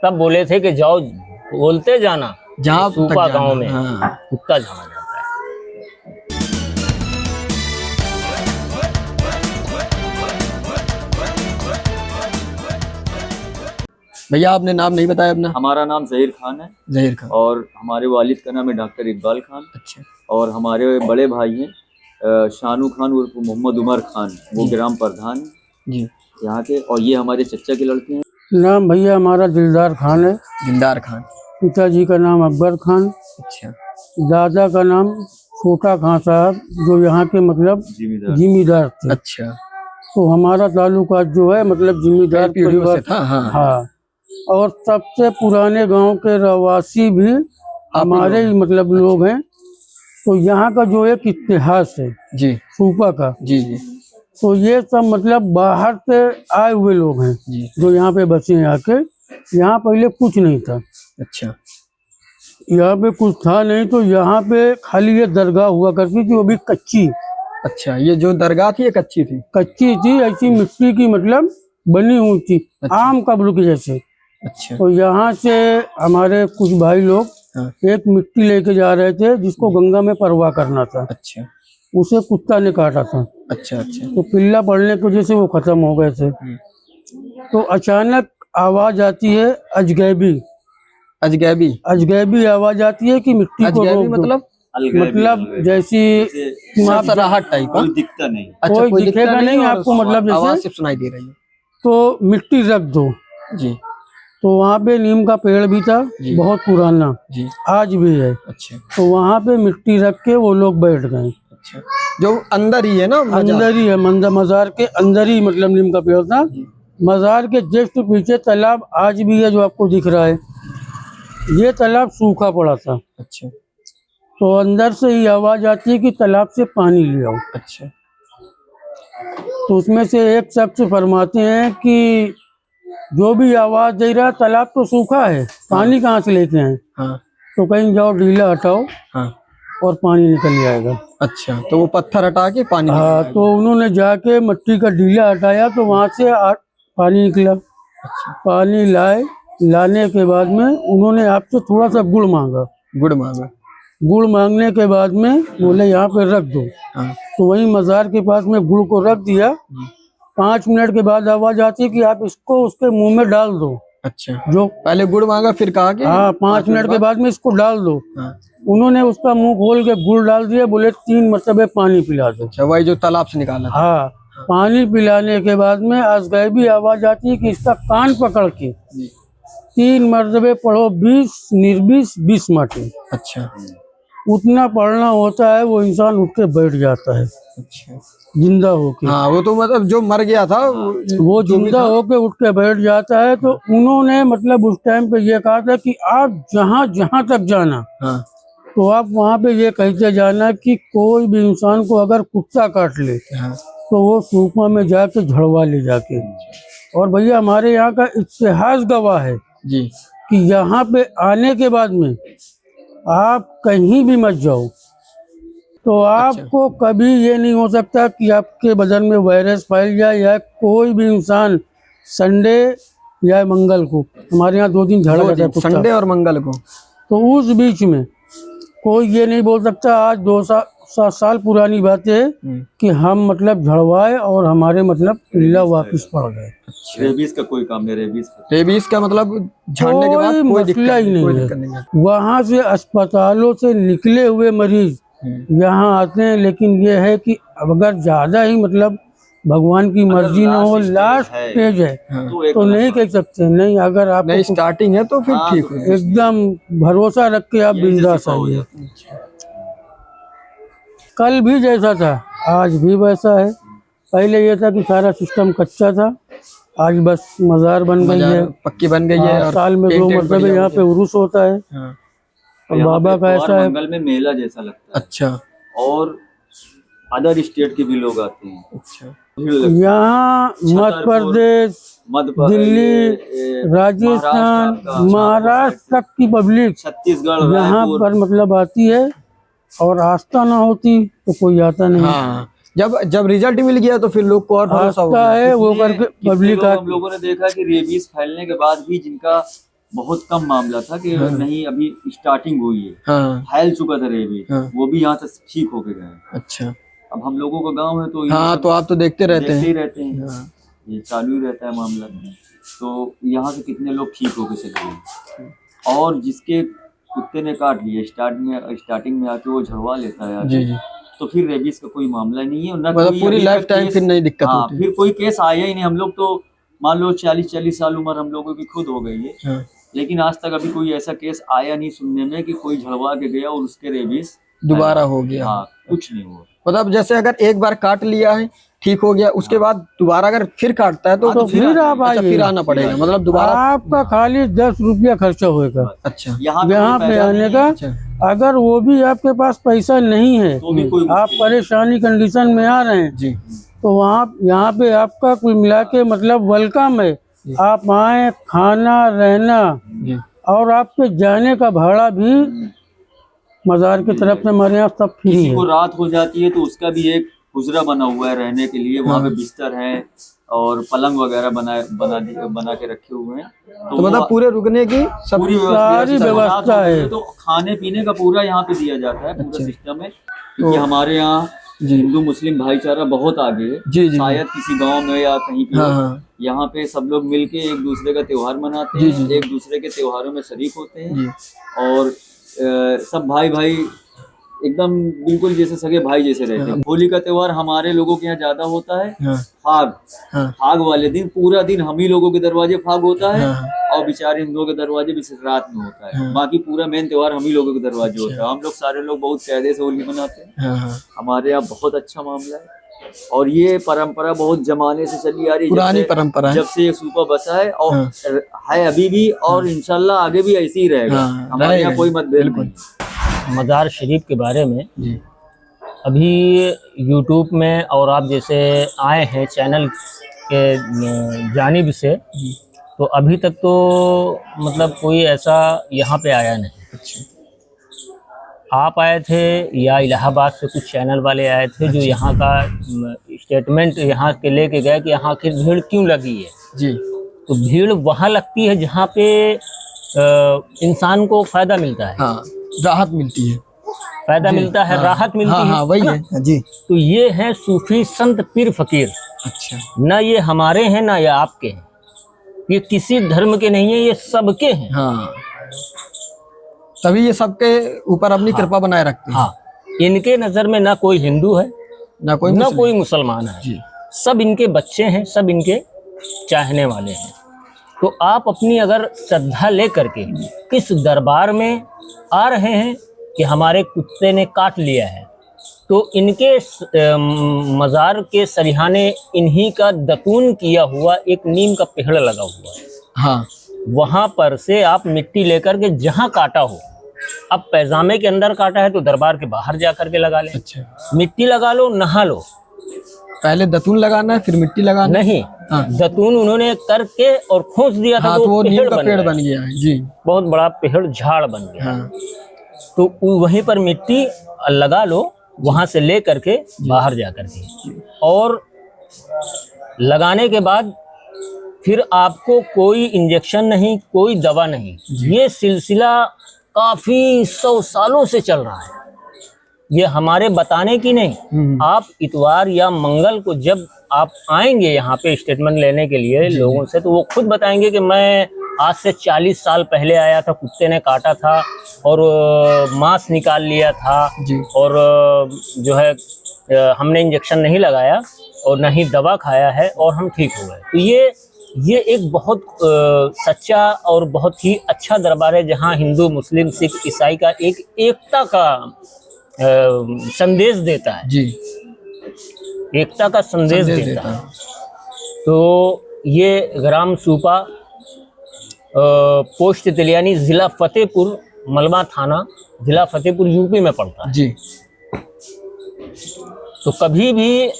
तब बोले थे कि जाओ बोलते जाना जहाँ सूपा गांव में हाँ। कुत्ता जाना जाता है। भैया आपने नाम नहीं बताया अपना? हमारा नाम जहीर खान है। जहीर खान। और हमारे वालिद का नाम है डॉक्टर इकबाल खान। अच्छा। और हमारे बड़े भाई हैं शानू खान उर्फ मोहम्मद उमर खान, वो ग्राम प्रधान जी यहाँ के। और ये हमारे चचा के लड़के हैं। नाम भैया हमारा दिलदार खान है। दिलदार खान। पिताजी का नाम अकबर खान। अच्छा। दादा का नाम छोटा खान साहब, जो यहाँ के मतलब जिम्मेदार थे। अच्छा। तो हमारा ताल्लुकात जो है मतलब जिम्मेदार पीढ़ियों से था। हाँ। हाँ। और सबसे पुराने गांव के रहवासी भी हमारे ही मतलब लोग हैं। तो यहाँ का जो एक इतिहास है जी सूपा का, जी जी, तो ये सब मतलब बाहर से आए हुए लोग हैं जी। जो यहाँ पे बसे हैं आके। यहाँ पहले कुछ नहीं था। अच्छा। यहाँ पे कुछ था नहीं, तो यहाँ पे खाली ये दरगाह हुआ करती थी, वो भी कच्ची। अच्छा, ये जो दरगाह थी ये कच्ची थी? कच्ची थी, ऐसी मिट्टी की मतलब बनी हुई थी। अच्छा। आम कब्र के जैसे। अच्छा। तो यहाँ से हमारे कुछ भाई लोग एक मिट्टी लेके जा रहे थे जिसको गंगा में परवाह करना था। अच्छा। उसे कुत्ता ने काटा था। अच्छा अच्छा। तो पिल्ला पड़ने की वजह से वो खत्म हो गए थे। तो अचानक आवाज आती है अजगैबी। अजगैबी? अजगैबी आवाज आती है कि मिट्टी को रोक दो। मतलब जैसी सरसराहट टाइप। कोई दिखता नहीं। अच्छा, कोई दिखेगा नहीं आपको, मतलब आवाज जैसे सिर्फ सुनाई दे रही है। तो मिट्टी रख दो जी। तो वहाँ पे नीम का पेड़ भी था, बहुत पुराना जी, आज भी है। अच्छा। तो वहाँ पे मिट्टी रख के वो लोग बैठ गए। अच्छा, जो अंदर ही है ना? अंदर ही है, मजार के अंदर ही मतलब नीम का पेड़ था। मजार के जस्ट पीछे तालाब आज भी है जो आपको दिख रहा है। ये तालाब सूखा पड़ा था। अच्छा। तो अंदर से ही आवाज आती है कि तालाब से पानी ले आओ। अच्छा। तो उसमें से एक शख्स फरमाते हैं कि जो भी आवाज दे रहा है तालाब तो सूखा है, पानी कहाँ से लेके आए? हाँ। तो कहीं जाओ ढीला हटाओ हाँ। और पानी निकल जाएगा। अच्छा, तो वो पत्थर हटा के पानी? हाँ। तो उन्होंने जाके मिट्टी का ढीला हटाया तो वहाँ से पानी निकला। अच्छा। पानी लाने के बाद में उन्होंने आपसे थोड़ा सा गुड़ मांगा। गुड़ मांगा? गुड़ मांगने के बाद में बोले यहाँ पे रख दो। हाँ। तो वहीं मजार के पास में गुड़ को रख दिया। 5 मिनट के बाद आवाज आती है कि आप इसको उसके मुंह में डाल दो। अच्छा, जो पहले गुड़ मांगा फिर कहा कि हाँ 5 मिनट के बाद में इसको डाल दो। हाँ। उन्होंने उसका मुंह खोल के गुड़ डाल दिया, बोले 3 मरतबे पानी पिला दो। अच्छा, वही जो तालाब से निकाला था। हाँ। पानी पिलाने के बाद में अजगैबी आवाज आती है कि इसका कान पकड़ के 3 मरतबे पढ़ो 20 निर्बीस 20 माटी। अच्छा। उतना पढ़ना होता है, वो इंसान उठ के बैठ जाता है। अच्छा। जिंदा होके। हाँ, वो तो मतलब जो मर गया था वो जिंदा होके उठ के बैठ जाता है। तो उन्होंने मतलब उस टाइम पे ये कहा था कि आप जहाँ तक जाना, हाँ, तो आप वहाँ पे ये कहते जाना कि कोई भी इंसान को अगर कुत्ता काट ले, हाँ, तो वो सूपा में जाके झड़वा ले जाके। और भैया हमारे यहाँ का इतिहास गवाह है जी कि यहाँ पे आने के बाद में आप कहीं भी मत जाओ तो आपको कभी ये नहीं हो सकता कि आपके बदन में वायरस फैल जाए, या कोई भी इंसान संडे या मंगल को, हमारे यहाँ 2 दिन झाड़ा जाता है कुत्ता, संडे और मंगल को, तो उस बीच में कोई ये नहीं बोल सकता। आज 2 साल पुरानी बात है कि हम मतलब झड़वाए और हमारे मतलब पिल्ला वापिस पड़ गए। रेबीज का कोई काम नहीं। रेबीज का मतलब झाड़ने के बाद कोई मसला ही नहीं है। वहाँ से अस्पतालों से निकले हुए मरीज यहाँ आते हैं, लेकिन ये है कि अगर ज्यादा ही मतलब भगवान की मर्जी ना हो, लास्ट स्टेज है तो नहीं कह सकते। नहीं, अगर आप नहीं स्टार्टिंग है तो फिर ठीक है, एकदम भरोसा रख के आप बिंदास आइए। कल भी जैसा था आज भी वैसा है। पहले ये था कि सारा सिस्टम कच्चा था, आज बस मजार बन गई है, पक्की बन गई है। और साल में 2 मरतबे यहाँ पे उर्स होता है। और बाबा का ऐसा है, मंगल में मेला जैसा लगता है। अच्छा। और अदर स्टेट के भी लोग आते हैं। अच्छा। यहाँ मध्य प्रदेश, दिल्ली, राजस्थान, महाराष्ट्र तक की पब्लिक छत्तीसगढ़ यहाँ पर मतलब आती है। और आस्था ना होती तो कोई आता नहीं। हाँ, जब रिजल्ट मिल गया तो फिर लोग को और भरोसा आता है वो करके पब्लिक। हम लोगों ने देखा कि रेबीज फैलने के बाद भी जिनका बहुत कम मामला था कि नहीं, अभी स्टार्टिंग हुई है, हाँ फैल चुका था रेबीज, हाँ। वो भी यहाँ तक ठीक होके गए। अच्छा। अब हम लोगों का गांव है तो ये हाँ सब तो आप तो देखते रहते देखते ही हैं। रहते हैं, हाँ। ये चालू ही रहता है मामला। तो यहाँ से कितने लोग ठीक होके चले गए, और जिसके कुत्ते ने काट लिया स्टार्टिंग में आके वो झड़वा लेता है आके, जी जी। तो फिर रेबीज का कोई मामला नहीं है, और ना मतलब कोई पूरी अभी लाइफ तक टाइम केस- फिर नहीं दिक्कत हाँ, होती। फिर कोई केस आया ही नहीं। हम लोग तो मान लो 40 साल उम्र हम लोगों की खुद हो गई है, हाँ। लेकिन आज तक अभी कोई ऐसा केस आया नहीं सुनने में कि कोई झड़वा के गया और उसके रेबीज दोबारा हो गया। हाँ, कुछ नहीं हुआ। मतलब जैसे अगर एक बार काट लिया है, ठीक हो गया, उसके बाद दोबारा अगर फिर काटता है तो तो फिर आप अच्छा आइए। फिर आना पड़ेगा, मतलब दोबारा। आपका खाली 10 रुपया खर्चा होगा अच्छा यहाँ यहाँ कोई पे पैसा आने नहीं का। है, अच्छा। अगर वो भी आपके पास पैसा नहीं है, तो भी कोई आप मुश्किल परेशानी कंडीशन में आ रहे हैं, जी तो वहाँ यहाँ पे आपका कुल मिला के मतलब वेलकम है। आप आए, खाना रहना जी। और आपके जाने का भाड़ा भी मज़ार की तरफ से हमारे यहाँ सब फ्री किसी है। को रात हो जाती है तो उसका भी एक हुजरा बना हुआ है रहने के लिए, वहाँ पे बिस्तर है और पलंग वगैरह बना के रखे हुए हैं। तो मतलब पूरे रुकने की सब पूरी सारी व्यवस्था है। तो खाने पीने का पूरा यहाँ पे दिया जाता है, पूरा सिस्टम है, क्योंकि हमारे यहाँ जी। हिंदू मुस्लिम भाईचारा बहुत आगे है। जी जी। शायद किसी गांव में या कहीं पे हाँ हो, हाँ यहाँ पे सब लोग मिलके एक दूसरे का त्योहार मनाते जी, हैं, जी। एक दूसरे के त्योहारों में शरीक होते हैं, जी। और सब भाई भाई एकदम बिल्कुल जैसे सगे भाई जैसे रहते हैं। होली का त्योहार हमारे लोगों के यहाँ ज्यादा होता है, हाँ फाग हाँ फाग वाले दिन पूरा दिन हम ही लोगों के दरवाजे फाग होता है, हाँ। और बेचारे हिंदुओं के दरवाजे भी सिर्फ रात में होता है। हाँ। बाकी पूरा मेन त्योहार हम ही लोगों के दरवाजे होता है। हम लोग सारे लोग बहुत कायदे से होली मनाते हैं, हाँ हाँ। हमारे यहाँ बहुत अच्छा मामला है। और ये परंपरा बहुत जमाने से चली आ रही है, पुरानी परंपरा है। जब से ये सूपा बसा है, और हाँ। है अभी भी, और इंशाल्लाह आगे भी ऐसे ही रहेगा। हाँ, हमारे यहाँ रहेगा, कोई मतभेद बिल्कुल। नहीं। मज़ार शरीफ के बारे में जी अभी यूट्यूब में, और आप जैसे आए हैं चैनल के जानिब से, तो अभी तक तो मतलब कोई ऐसा यहाँ पे आया नहीं। अच्छा आप आए थे या इलाहाबाद से कुछ चैनल वाले आए थे जो यहाँ का स्टेटमेंट यहाँ के लेके गए कि यहाँ आखिर भीड़ क्यों लगी है। जी। तो भीड़ वहाँ लगती है जहाँ पे इंसान को फ़ायदा मिलता है, हाँ राहत मिलती है। फ़ायदा मिलता है, हाँ, राहत मिलती हाँ, है। हाँ वही है जी। तो ये हैं सूफी संत पीर फकीर। अच्छा ना ये हमारे हैं ना ये आपके हैं, ये किसी धर्म के नहीं है, ये सबके हैं। हाँ तभी ये सबके ऊपर अपनी कृपा बनाए रखते हैं। हाँ, इनके नज़र में ना कोई हिंदू है ना कोई ना मुस्लिम। कोई मुसलमान है, जी सब इनके बच्चे हैं, सब इनके चाहने वाले हैं। तो आप अपनी अगर श्रद्धा ले करके इस दरबार में आ रहे हैं कि हमारे कुत्ते ने काट लिया है, तो इनके मज़ार के सरिहाने इन्हीं का दतून किया हुआ एक नीम का पेड़ लगा हुआ है। हाँ वहाँ पर से आप मिट्टी लेकर के जहाँ काटा हो, अब पैजामे के अंदर काटा है तो दरबार के बाहर जा कर के लगा लें, अच्छा। मिट्टी लगा लो, नहा लो। पहले दतून लगाना है फिर मिट्टी लगाना है। नहीं, हाँ। दतून उन्होंने करके और खोस दिया था, हाँ तो तो वो नीम का पेड़ गया। बन गया है जी। बहुत बड़ा पेड़ झाड़ बन गया। हाँ तो वहीं पर मिट्टी लगा लो, वहां से ले करके बाहर जा करके, और लगाने के बाद फिर आपको कोई इंजेक्शन नहीं, कोई दवा नहीं। ये सिलसिला काफी 100 सालों से चल रहा है, ये हमारे बताने की नहीं। आप इतवार या मंगल को जब आप आएंगे यहाँ पे स्टेटमेंट लेने के लिए लोगों से, तो वो खुद बताएंगे कि मैं आज से 40 साल पहले आया था, कुत्ते ने काटा था और मांस निकाल लिया था जी। और जो है हमने इंजेक्शन नहीं लगाया और न ही दवा खाया है और हम ठीक हो गए। तो ये एक बहुत सच्चा और बहुत ही अच्छा दरबार है, जहाँ हिंदू मुस्लिम सिख ईसाई का एक एकता का संदेश देता है जी। एकता का संदेश देता है। तो ये ग्राम सूपा, पोस्ट तिलियानी, जिला फतेहपुर, मलबा थाना, जिला फतेहपुर, यूपी में पड़ता है जी। तो कभी भी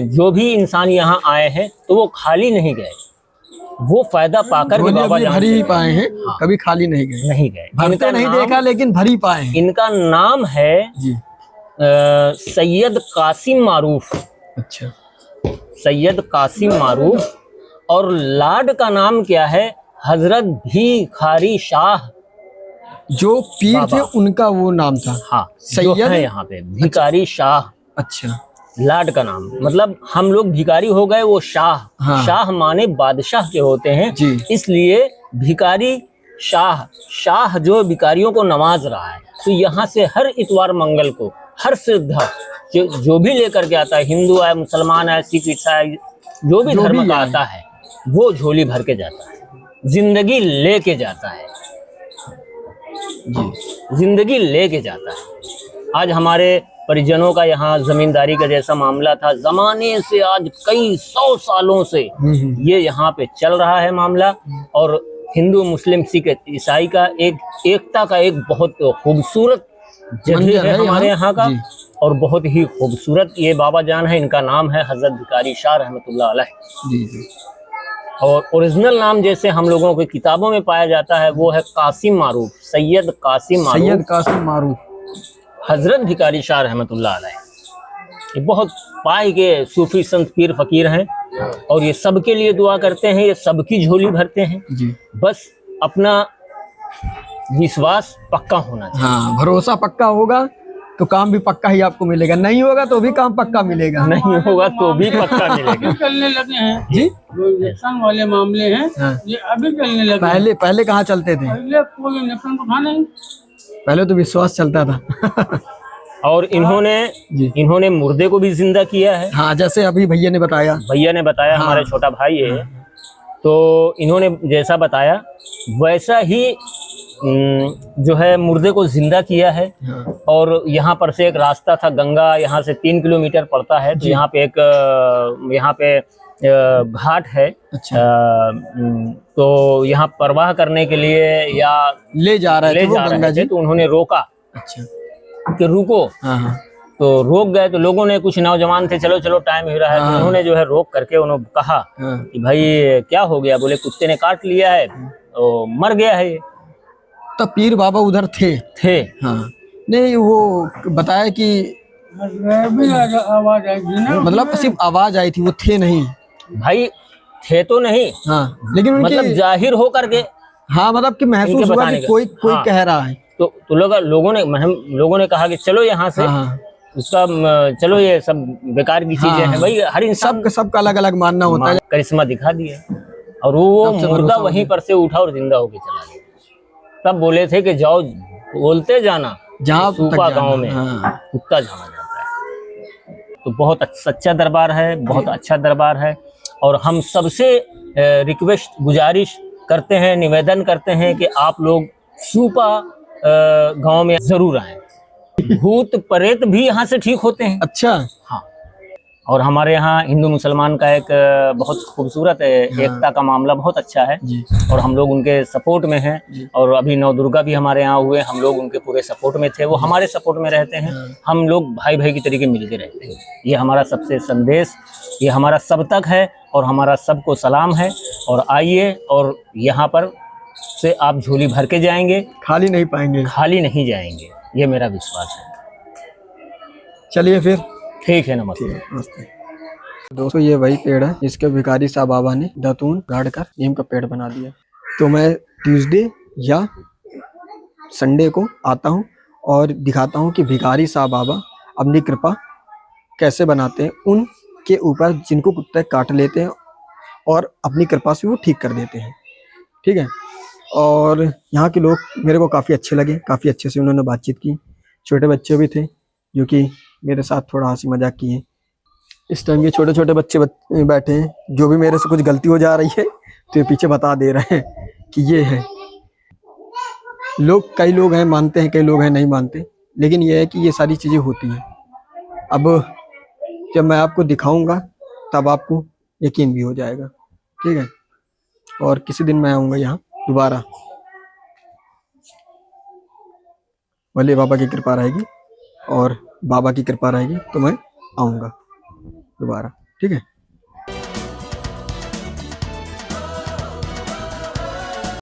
जो भी इंसान यहाँ आए हैं तो वो खाली नहीं गए, वो फायदा पाकर के बाबा जान भरी से ही पाए हैं। हाँ। कभी खाली नहीं गए, नहीं गए। भरते नहीं देखा लेकिन भरी पाए हैं। इनका नाम है जी। सैयद कासिम मारूफ। अच्छा। सैयद कासिम मारूफ, और लाड का नाम क्या है? हजरत भिखारी शाह जो पीर थे बाबा। उनका वो नाम था। हाँ जो सैयद? है यहाँ पे भिखारी शाह, अच्छा। लाड का नाम, मतलब हम लोग भिखारी हो गए, वो शाह। हाँ। शाह माने बादशाह के होते हैं, जी। इसलिए भिखारी शाह, शाह जो भिखारियों को नवाज रहा है। तो यहाँ से हर इतवार मंगल को हर श्रद्धा जो भी लेकर के आता है, हिंदू है, मुसलमान है, सिख, ईसाई, जो भी धर्म का आए। आता है, वो झोली भर के जाता है, जिंदगी लेके जाता है जी, जिंदगी लेके जाता है। आज हमारे परिजनों का यहाँ जमींदारी का जैसा मामला था, जमाने से आज कई 100 सालों से ये यहाँ पे चल रहा है मामला। और हिंदू, मुस्लिम, सिख, ईसाई का एकता का एक बहुत खूबसूरत जगह मंदिर है है हमारे यहाँ। यहाँ का। जी। और बहुत ही खूबसूरत ये बाबा जान है, इनका नाम है हजरत भिखारी शाह रहमतुल्लाह अलैह। जी जी। और ओरिजिनल नाम जैसे हम लोगों की किताबों में पाया जाता है वो है कासिम मारूफ, सैयद कासिम सैयद मारूफ कासिम मारूफ हजरत भिखारी शाह रहमतुल्लाह अलैह। ये बहुत पाए के सूफी संत पीर फकीर हैं और ये सबके लिए दुआ करते हैं, ये सबकी झोली भरते हैं। जी। बस अपना विश्वास पक्का होना चाहिए। हाँ, भरोसा पक्का होगा तो काम भी पक्का ही आपको मिलेगा, नहीं होगा तो भी काम पक्का मिलेगा। नहीं होगा तो भी पक्का मिलेगा। चलने लगे हैं जी। जो इलेक्शन वाले मामले हैं, हाँ। ये अभी चलने लगे हैं। पहले कहाँ चलते थे? पहले कोई इलेक्शन तो था नहीं। पहले तो विश्वास चलता था। और इन्होंने मुर्दे को भी जिंदा किया है। हाँ, जैसे अभी भैया ने बताया। भैया ने बताया, हमारे छोटा भाई है, तो इन्होंने जैसा बताया वैसा ही जो है मुर्दे को जिंदा किया है। और यहाँ पर से एक रास्ता था, गंगा यहाँ से 3 किलोमीटर पड़ता है, तो यहाँ पे घाट है। अच्छा। तो यहाँ परवाह करने के लिए या ले जा रहे थे तो उन्होंने रोका। अच्छा। कि रुको। हाँ। तो रोक गए, तो लोगों ने, कुछ नौजवान थे, चलो चलो टाइम हो रहा है, तो उन्होंने जो है रोक करके उन्होंने कहा कि भाई क्या हो गया? बोले कुत्ते ने काट लिया है, तो मर गया है ये। तो पीर बाबा उधर थे। हाँ। नहीं, वो बताया कि आवाज आई थी ना, मतलब सिर्फ आवाज आई थी, वो थे नहीं। भाई थे तो नहीं, हाँ, लेकिन उनके मतलब जाहिर हो करके। हाँ, मतलब कि महसूस हुआ कि कोई हाँ। कह रहा है। तो लोगों ने कहा कि चलो यहाँ से। हाँ। उसका चलो, ये सब बेकार की चीजें हैं भाई, हर इंसान सबका अलग अलग मानना होता है। करिश्मा दिखा दिया और वो मुर्दा वहीं पर से उठा और जिंदा होके चला गया। तब बोले थे कि जाओ, बोलते जाना जहाँ सूपा गांव में हाँ। कुत्ता जाना जाता है। तो बहुत सच्चा दरबार है, बहुत अच्छा दरबार है। और हम सबसे रिक्वेस्ट, गुजारिश करते हैं, निवेदन करते हैं कि आप लोग सूपा गांव में जरूर आएं। भूत प्रेत भी यहाँ से ठीक होते हैं। अच्छा। हाँ। और हमारे यहाँ हिंदू मुसलमान का एक बहुत खूबसूरत एकता का मामला बहुत अच्छा है जी। और हम लोग उनके सपोर्ट में हैं। और अभी नौ दुर्गा भी हमारे यहाँ हुए, हम लोग उनके पूरे सपोर्ट में थे, वो हमारे सपोर्ट में रहते हैं। हम लोग भाई भाई की तरीके मिलके रहते हैं। ये हमारा सबसे संदेश, ये हमारा सब तक है और हमारा सबको सलाम है। और आइए, और यहाँ पर से आप झोली भर के जाएंगे, खाली नहीं पाएंगे, खाली नहीं जाएंगे, ये मेरा विश्वास है। चलिए फिर, ठीक है, नमस्ते। दोस्तों, ये वही पेड़ है जिसके भिखारी साहब बाबा ने दातून गाड़ कर नीम का पेड़ बना दिया। तो मैं ट्यूसडे या संडे को आता हूँ और दिखाता हूँ कि भिखारी साहब बाबा अपनी कृपा कैसे बनाते हैं उनके ऊपर जिनको कुत्ते काट लेते हैं, और अपनी कृपा से वो ठीक कर देते हैं। ठीक है। और यहाँ के लोग मेरे को काफ़ी अच्छे लगे, काफ़ी अच्छे से उन्होंने बातचीत की। छोटे बच्चे भी थे जो कि मेरे साथ थोड़ा हंसी मजाक किए। इस टाइम ये छोटे छोटे बच्चे बैठे हैं, जो भी मेरे से कुछ गलती हो जा रही है तो ये पीछे बता दे रहे हैं कि ये है। कई लोग हैं मानते हैं, कई लोग हैं नहीं मानते, लेकिन ये है कि ये सारी चीज़ें होती हैं। अब जब मैं आपको दिखाऊंगा तब आपको यकीन भी हो जाएगा। ठीक है। और किसी दिन मैं आऊँगा यहाँ दोबारा, भले बाबा की कृपा रहेगी और बाबा की कृपा रहेगी तो मैं आऊँगा दोबारा। ठीक है।